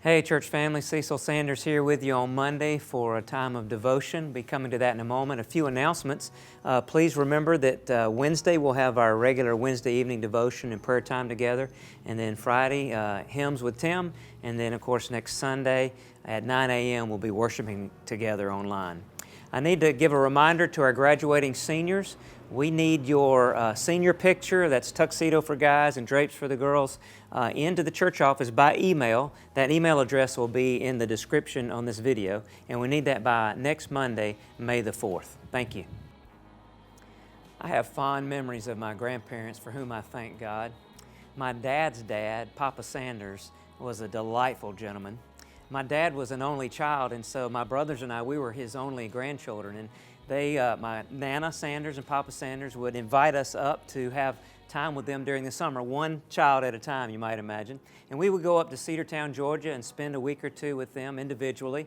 Hey church family, Cecil Sanders here with you on Monday for a time of devotion. Be coming to that in a moment. A few announcements. Please remember that Wednesday we'll have our regular Wednesday evening devotion and prayer time together. And then Friday, hymns with Tim. And then of course next Sunday at 9 a.m. we'll be worshiping together online. I need to give a reminder to our graduating seniors. We need your senior picture, that's tuxedo for guys and drapes for the girls, into the church office by email. That email address will be in the description on this video, and we need that by next Monday, May the 4th. Thank you. I have fond memories of my grandparents for whom I thank God. My dad's dad, Papa Sanders, was a delightful gentleman. My dad was an only child, and so my brothers and I, we were his only grandchildren. And my Nana Sanders and Papa Sanders would invite us up to have time with them during the summer, one child at a time, you might imagine. And we would go up to Cedartown, Georgia, and spend a week or two with them individually.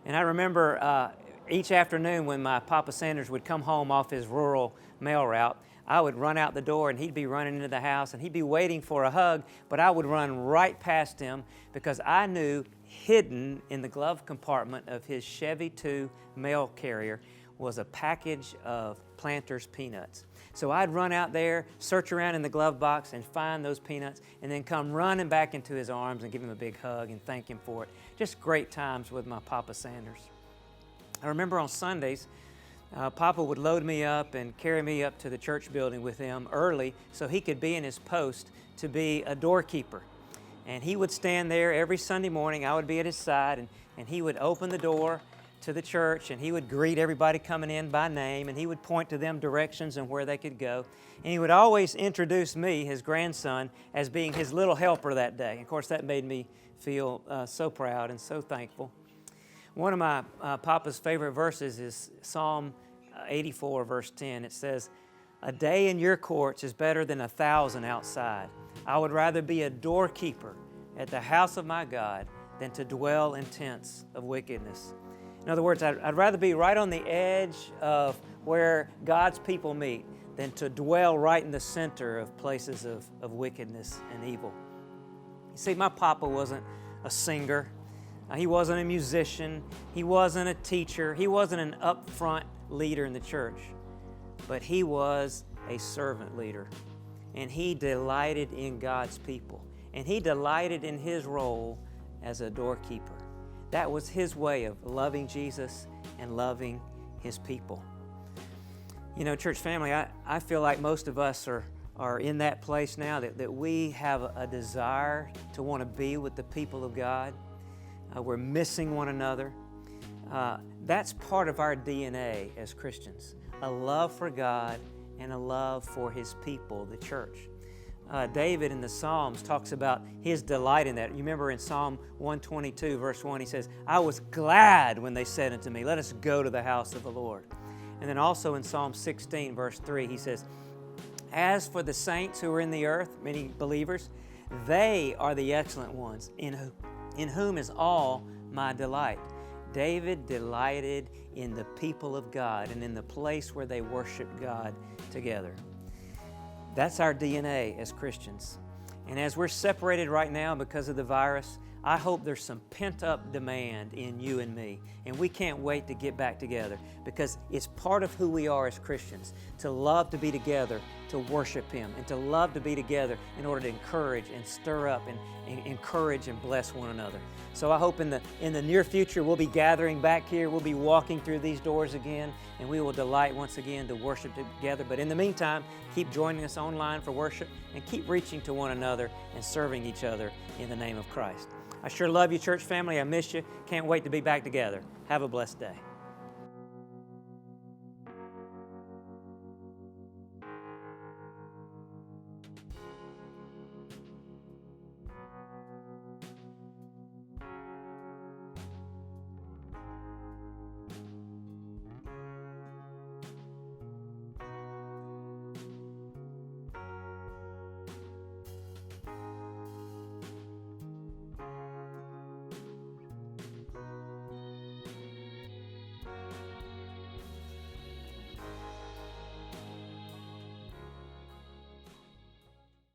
And I remember each afternoon when my Papa Sanders would come home off his rural mail route, I would run out the door and he'd be running into the house and he'd be waiting for a hug, but I would run right past him because I knew hidden in the glove compartment of his Chevy 2 mail carrier was a package of Planters peanuts. So I'd run out there, search around in the glove box and find those peanuts and then come running back into his arms and give him a big hug and thank him for it. Just great times with my Papa Sanders. I remember on Sundays, Papa would load me up and carry me up to the church building with him early so he could be in his post to be a doorkeeper. And he would stand there every Sunday morning. I would be at his side, and he would open the door to the church, and he would greet everybody coming in by name, and he would point to them directions and where they could go. And he would always introduce me, his grandson, as being his little helper that day. And of course, that made me feel so proud and so thankful. One of my Papa's favorite verses is Psalm 84, verse 10. It says, "A day in your courts is better than 1,000 outside. I would rather be a doorkeeper at the house of my God than to dwell in tents of wickedness." In other words, I'd rather be right on the edge of where God's people meet than to dwell right in the center of places of wickedness and evil. You see, my Papa wasn't a singer. He wasn't a musician. He wasn't a teacher. He wasn't an upfront leader in the church. But he was a servant leader. And he delighted in God's people. And he delighted in his role as a doorkeeper. That was his way of loving Jesus and loving his people. You know, church family, I feel like most of us are in that place now that we have a desire to want to be with the people of God. We're missing one another. That's part of our DNA as Christians, a love for God and a love for his people, the church. David in the Psalms talks about his delight in that. You remember in Psalm 122, verse 1, he says, "I was glad when they said unto me, let us go to the house of the Lord." And then also in Psalm 16, verse 3, he says, "As for the saints who are in the earth," meaning believers, "they are the excellent ones, in whom is all my delight." David delighted in the people of God and in the place where they worshiped God together. That's our DNA as Christians. And as we're separated right now because of the virus, I hope there's some pent-up demand in you and me. And we can't wait to get back together because it's part of who we are as Christians, to love to be together, to worship Him, and to love to be together in order to encourage and stir up and encourage and bless one another. So I hope in the near future we'll be gathering back here, we'll be walking through these doors again, and we will delight once again to worship together. But in the meantime, keep joining us online for worship and keep reaching to one another and serving each other in the name of Christ. I sure love you, church family. I miss you. Can't wait to be back together. Have a blessed day.